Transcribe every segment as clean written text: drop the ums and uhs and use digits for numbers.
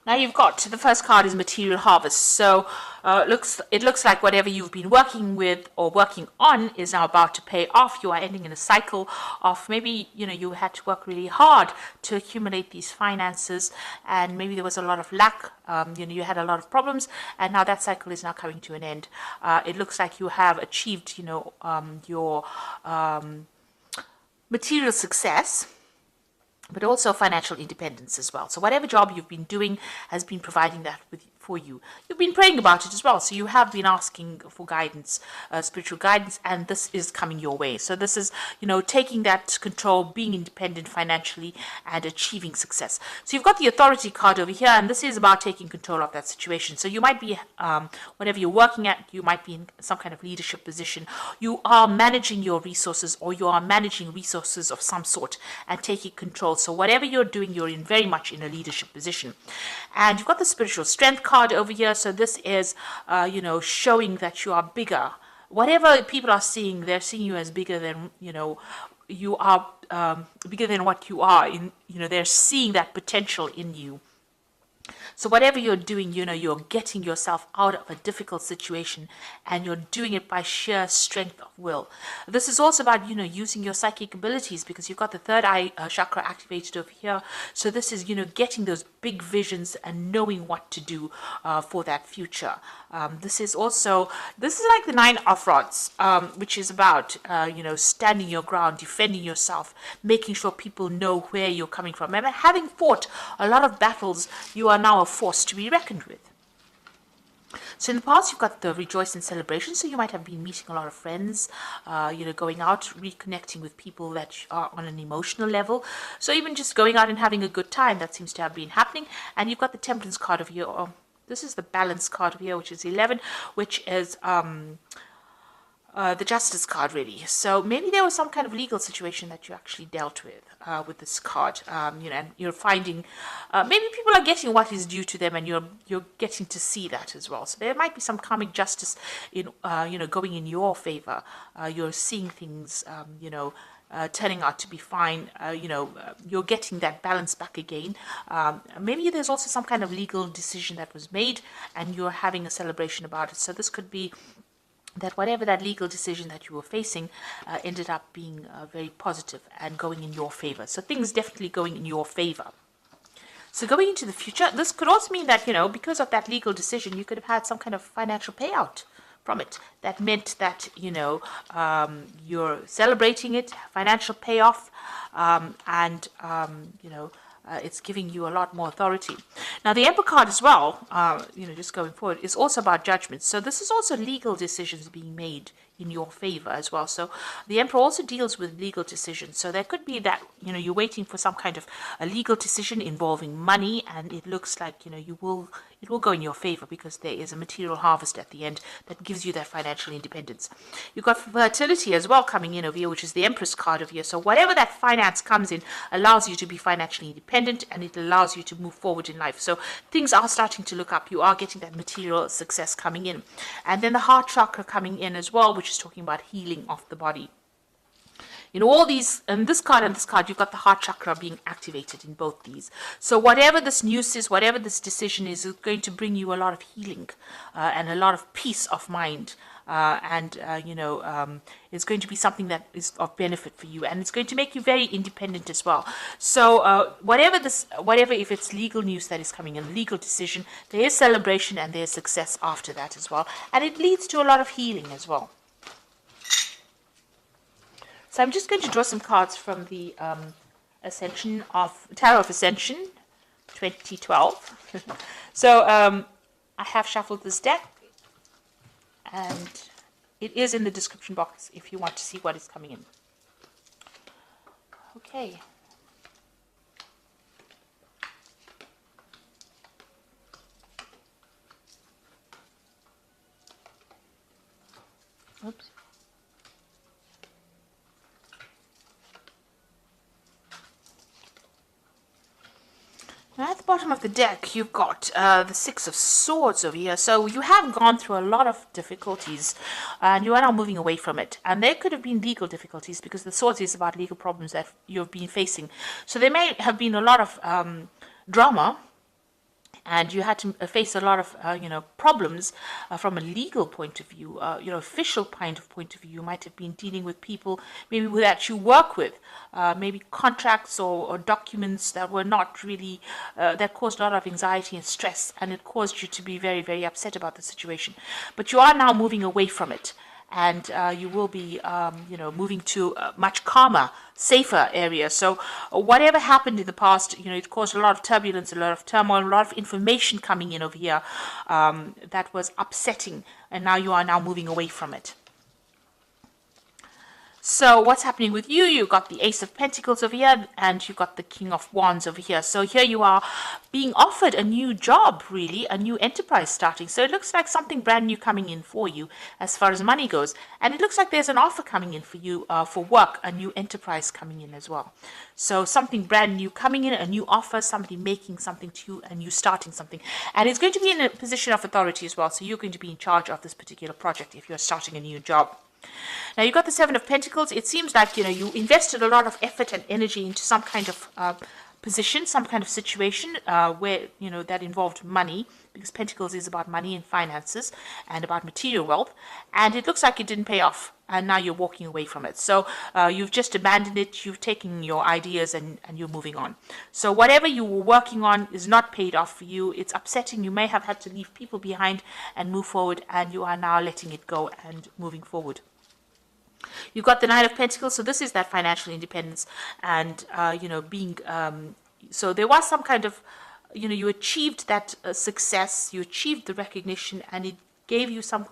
Now you've got, the first card is material harvest. So it looks like whatever you've been working with or working on is now about to pay off. You are ending in a cycle of maybe, you had to work really hard to accumulate these finances, and maybe there was a lot of lack. You had a lot of problems, and now that cycle is now coming to an end. It looks like you have achieved, your material success, but also financial independence as well. So whatever job you've been doing has been providing that for you. You've been praying about it as well. So you have been asking for guidance, spiritual guidance, and this is coming your way. So this is, taking that control, being independent financially, and achieving success. So you've got the authority card over here, and this is about taking control of that situation. So you might be, whatever you're working at, you might be in some kind of leadership position. You are managing your resources, or you are managing resources of some sort and taking control. So whatever you're doing, you're very much in a leadership position. And you've got the spiritual strength card over here. So this is, showing that you are bigger. Whatever people are seeing, they're seeing you as bigger than, you are bigger than what you are. They're seeing that potential in you. So whatever you're doing, you're getting yourself out of a difficult situation, and you're doing it by sheer strength of will. This is also about, using your psychic abilities, because you've got the third eye chakra activated over here. So this is, getting those big visions and knowing what to do for that future. This is like the 9 of rods, which is about, standing your ground, defending yourself, making sure people know where you're coming from. And having fought a lot of battles, you are now a force to be reckoned with. So in the past, you've got the rejoice and celebration. So you might have been meeting a lot of friends, going out, reconnecting with people that are on an emotional level. So even just going out and having a good time, that seems to have been happening. And you've got the temperance card of here. This is the balance card of here, which is 11, which is the justice card, really. So maybe there was some kind of legal situation that you actually dealt with this card, and you're finding maybe people are getting what is due to them, and you're getting to see that as well. So there might be some karmic justice in going in your favor. You're seeing things turning out to be fine. You're getting that balance back again. Maybe there's also some kind of legal decision that was made, and you're having a celebration about it. So this could be that whatever that legal decision that you were facing ended up being very positive and going in your favor. So things definitely going in your favor. So going into the future, this could also mean that, because of that legal decision, you could have had some kind of financial payout from it. That meant that, you're celebrating it, financial payoff, it's giving you a lot more authority. Now, the Emperor card as well, just going forward, is also about judgment. So this is also legal decisions being made in your favor as well. So the Emperor also deals with legal decisions. So there could be that, you're waiting for some kind of a legal decision involving money, and it looks like, it will go in your favor, because there is a material harvest at the end that gives you that financial independence. You've got fertility as well coming in over here, which is the Empress card over here. So whatever that finance comes in allows you to be financially independent, and it allows you to move forward in life. So things are starting to look up. You are getting that material success coming in. And then the heart chakra coming in as well, which is talking about healing of the body. All these, and this card, you've got the heart chakra being activated in both these. So whatever this news is, whatever this decision is going to bring you a lot of healing and a lot of peace of mind. It's going to be something that is of benefit for you, and it's going to make you very independent as well. So whatever, if it's legal news that is coming in, legal decision, there is celebration and there's success after that as well. And it leads to a lot of healing as well. So I'm just going to draw some cards from the Tarot of Ascension 2012. So I have shuffled this deck, and it is in the description box if you want to see what is coming in. Okay. Oops. Now at the bottom of the deck, you've got the Six of Swords over here. So you have gone through a lot of difficulties, and you are now moving away from it. And there could have been legal difficulties, because the Swords is about legal problems that you've been facing. So there may have been a lot of drama and you had to face a lot of problems from a legal point of view, official point of view. You might have been dealing with people maybe that you work with, maybe contracts or documents that were not really that caused a lot of anxiety and stress, and it caused you to be very, very upset about the situation. But you are now moving away from it, and you will be, moving to a much calmer, safer area. So whatever happened in the past, it caused a lot of turbulence, a lot of turmoil, a lot of information coming in over here that was upsetting, and now you are now moving away from it. So what's happening with you? You got the Ace of Pentacles over here, and you got the King of Wands over here. So here you are being offered a new job, really, a new enterprise starting. So it looks like something brand new coming in for you as far as money goes. And it looks like there's an offer coming in for you for work, a new enterprise coming in as well. So something brand new coming in, a new offer, somebody making something to you, and you starting something. And it's going to be in a position of authority as well. So you're going to be in charge of this particular project if you're starting a new job. Now you've got the Seven of Pentacles. It seems like, you invested a lot of effort and energy into some kind of position, some kind of situation where, that involved money, because Pentacles is about money and finances and about material wealth. And it looks like it didn't pay off, and now you're walking away from it. So you've just abandoned it. You've taken your ideas and you're moving on. So whatever you were working on is not paid off for you. It's upsetting. You may have had to leave people behind and move forward, and you are now letting it go and moving forward. You've got the Nine of Pentacles, so this is that financial independence, and being so there was some kind of you achieved that success, you achieved the recognition, and it gave you some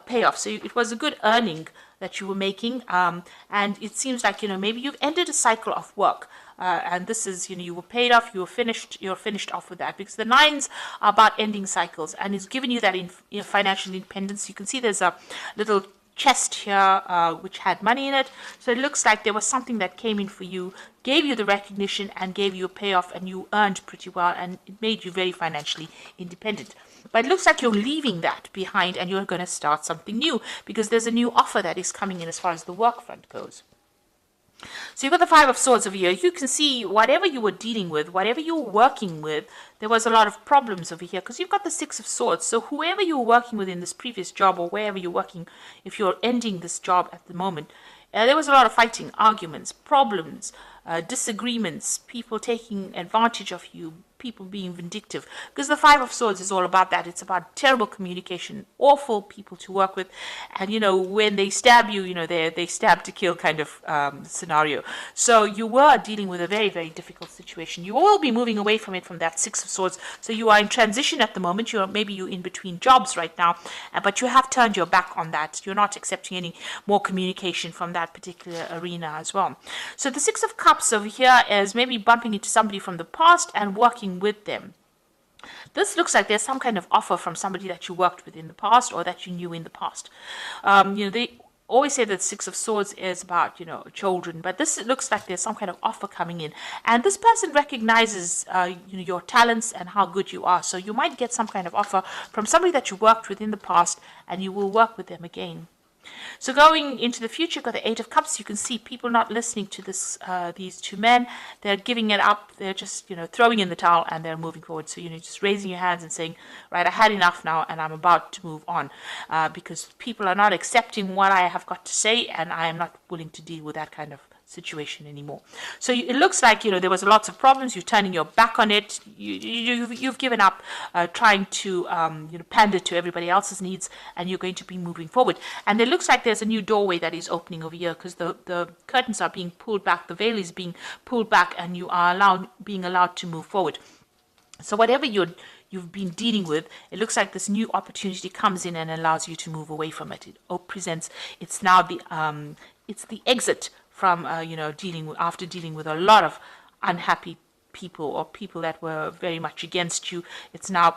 payoff. So it was a good earning that you were making, and it seems like maybe you've ended a cycle of work. And this is, you were paid off, you're finished off with that, because the nines are about ending cycles, and it's given you that financial independence. You can see there's a little chest here which had money in it, so it looks like there was something that came in for you, gave you the recognition and gave you a payoff, and you earned pretty well, and it made you very financially independent. But it looks like you're leaving that behind and you're going to start something new, because there's a new offer that is coming in as far as the work front goes. So you've got the Five of Swords over here. You can see whatever you were dealing with, whatever you were working with, there was a lot of problems over here, because you've got the Six of Swords. So whoever you were working with in this previous job, or wherever you're working, if you're ending this job at the moment, there was a lot of fighting, arguments, problems, disagreements, people taking advantage of you, people being vindictive, because the Five of Swords is all about that. It's about terrible communication, awful people to work with, and when they stab you, they stab to kill kind of scenario. So you were dealing with a very, very difficult situation. You will be moving away from it, from that Six of Swords. So you are in transition at the moment. Maybe you're in between jobs right now, but you have turned your back on that. You're not accepting any more communication from that particular arena as well. So the Six of Cups over here is maybe bumping into somebody from the past and working with them. This looks like there's some kind of offer from somebody that you worked with in the past, or that you knew in the past. They always say that Six of Swords is about children, but this looks like there's some kind of offer coming in, and this person recognizes your talents and how good you are. So you might get some kind of offer from somebody that you worked with in the past, and you will work with them again. So going into the future, got the Eight of Cups. You can see people not listening to these two men. They're giving it up. They're just, throwing in the towel, and they're moving forward. So, just raising your hands and saying, right, I had enough now, and I'm about to move on, because people are not accepting what I have got to say, and I am not willing to deal with that kind of situation anymore. So it looks like there was lots of problems. You're turning your back on it. You've given up trying to pander to everybody else's needs, and you're going to be moving forward. And it looks like there's a new doorway that is opening over here, because the curtains are being pulled back, the veil is being pulled back, and you are being allowed to move forward. So whatever you've been dealing with, it looks like this new opportunity comes in and allows you to move away from it. It presents. It's now it's the exit from after dealing with a lot of unhappy people, or people that were very much against you. It's now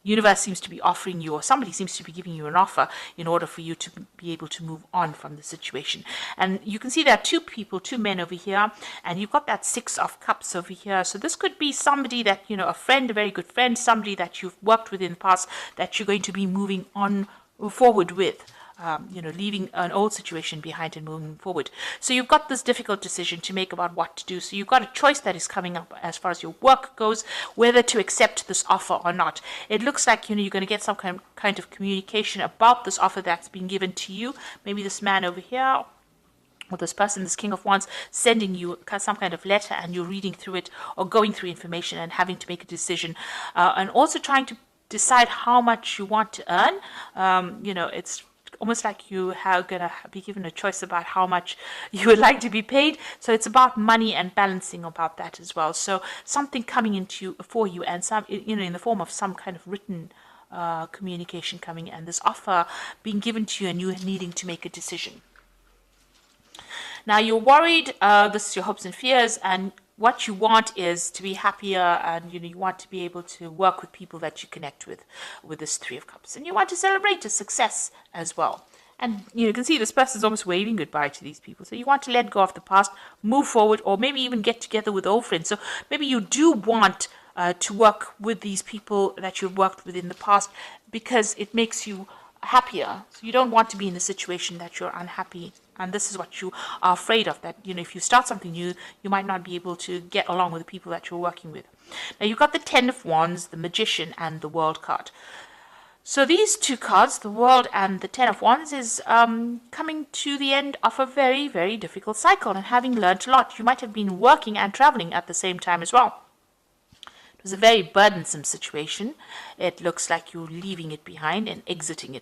universe seems to be offering you, or somebody seems to be giving you an offer in order for you to be able to move on from the situation. And you can see there are two men over here, and you've got that Six of Cups over here. So this could be somebody that a friend, a very good friend, somebody that you've worked with in the past, that you're going to be moving on forward with. leaving an old situation behind and moving forward. So you've got this difficult decision to make about what to do. So you've got a choice that is coming up as far as your work goes, whether to accept this offer or not. It looks like, you're going to get some kind of communication about this offer that's been given to you. Maybe this man over here, or this person, this King of Wands, sending you some kind of letter, and you're reading through it or going through information and having to make a decision, and also trying to decide how much you want to earn. It's almost like you are going to be given a choice about how much you would like to be paid. So it's about money and balancing about that as well. So something coming into for you, and some, in the form of some kind of written communication coming, and this offer being given to you, and you needing to make a decision. Now you're worried, this is your hopes and fears, and what you want is to be happier, and you want to be able to work with people that you connect with this Three of Cups, and you want to celebrate a success as well. And you can see this person is almost waving goodbye to these people. So you want to let go of the past, move forward, or maybe even get together with old friends. So maybe you do want to work with these people that you've worked with in the past, because it makes you happier. So you don't want to be in a situation that you're unhappy, and this is what you are afraid of, that if you start something new, you might not be able to get along with the people that you're working with. Now you've got the Ten of Wands, the Magician, and the World card. So these two cards, the World and the Ten of Wands, is coming to the end of a very, very difficult cycle, and having learned a lot. You might have been working and traveling at the same time as well. It was a very burdensome situation. It looks like you're leaving it behind and exiting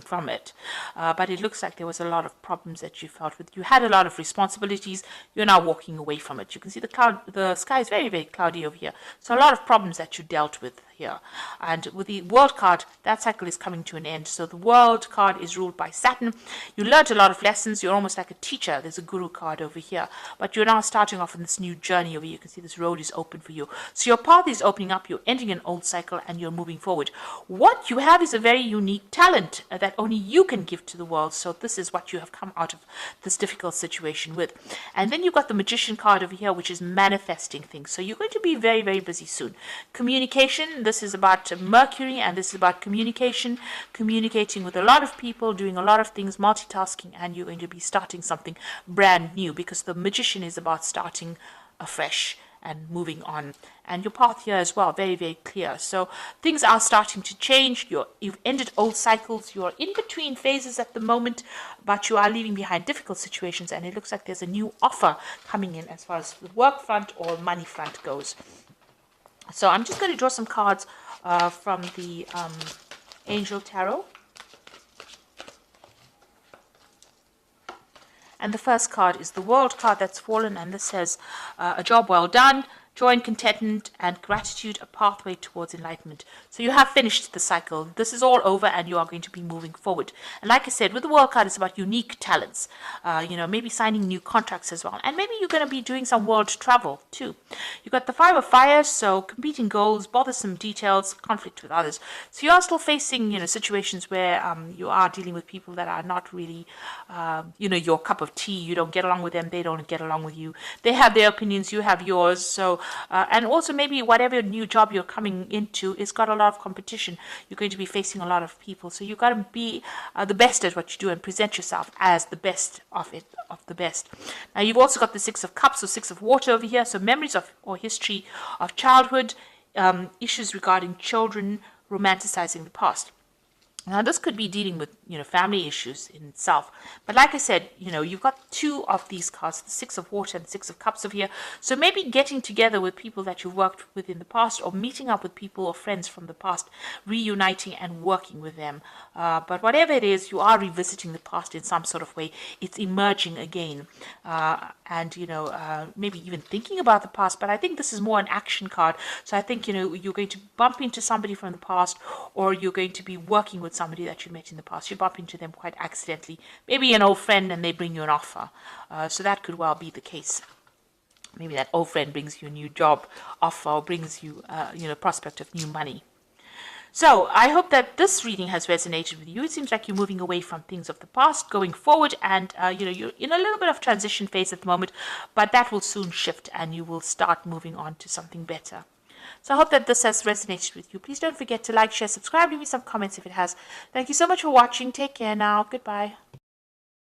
from it. But it looks like there was a lot of problems that you felt with. You had a lot of responsibilities. You're now walking away from it. You can see the sky is very, very cloudy over here. So a lot of problems that you dealt with here. And with the World card, that cycle is coming to an end. So the World card is ruled by Saturn. You learned a lot of lessons. You're almost like a teacher. There's a Guru card over here. But you're now starting off on this new journey over here. You can see this road is open for you. So your path is opening up. You're ending an old cycle, and you're moving forward. What you have is a very unique talent that only you can give to the world. So this is what you have come out of this difficult situation with. And then you've got the Magician card over here, which is manifesting things. So you're going to be very, very busy soon. Communication, this is about Mercury, and this is about communication, communicating with a lot of people, doing a lot of things, multitasking, and you're going to be starting something brand new, because the Magician is about starting afresh and moving on. And your path here as well, very, very clear. So things are starting to change. You've ended old cycles. You're in between phases at the moment, but you are leaving behind difficult situations, and it looks like there's a new offer coming in as far as the work front or money front goes. So I'm just going to draw some cards from the Angel Tarot. And the first card is the World card that's fallen, and this says, a job well done, joy and contentment and gratitude, a pathway towards enlightenment. So you have finished the cycle. This is all over, and you are going to be moving forward. And like I said, with the World card, it's about unique talents. Maybe signing new contracts as well. And maybe you're going to be doing some world travel too. You've got the Five of Fire, so competing goals, bothersome details, conflict with others. So you are still facing, situations where you are dealing with people that are not really, your cup of tea. You don't get along with them. They don't get along with you. They have their opinions. You have yours. So and also maybe whatever new job you're coming into, it's got a lot of competition. You're going to be facing a lot of people. So you've got to be the best at what you do and present yourself as the best of the best. Now you've also got the Six of Cups, or Six of Water over here. So memories of or history of childhood, issues regarding children, romanticizing the past. Now, this could be dealing with, family issues in itself. But like I said, you've got two of these cards, the Six of Water and the Six of Cups over here. So maybe getting together with people that you've worked with in the past, or meeting up with people or friends from the past, reuniting and working with them. But whatever it is, you are revisiting the past in some sort of way. It's emerging again. Maybe even thinking about the past. But I think this is more an action card. So I think, you're going to bump into somebody from the past, or you're going to be working with somebody that you met in the past. You bump into them quite accidentally, maybe an old friend, and they bring you an offer. So that could well be the case. Maybe that old friend brings you a new job offer, or brings you, prospect of new money. So I hope that this reading has resonated with you. It seems like you're moving away from things of the past, going forward, and you're in a little bit of transition phase at the moment, but that will soon shift, and you will start moving on to something better. So I hope that this has resonated with you. Please don't forget to like, share, subscribe, leave me some comments if it has. Thank you so much for watching. Take care now. Goodbye.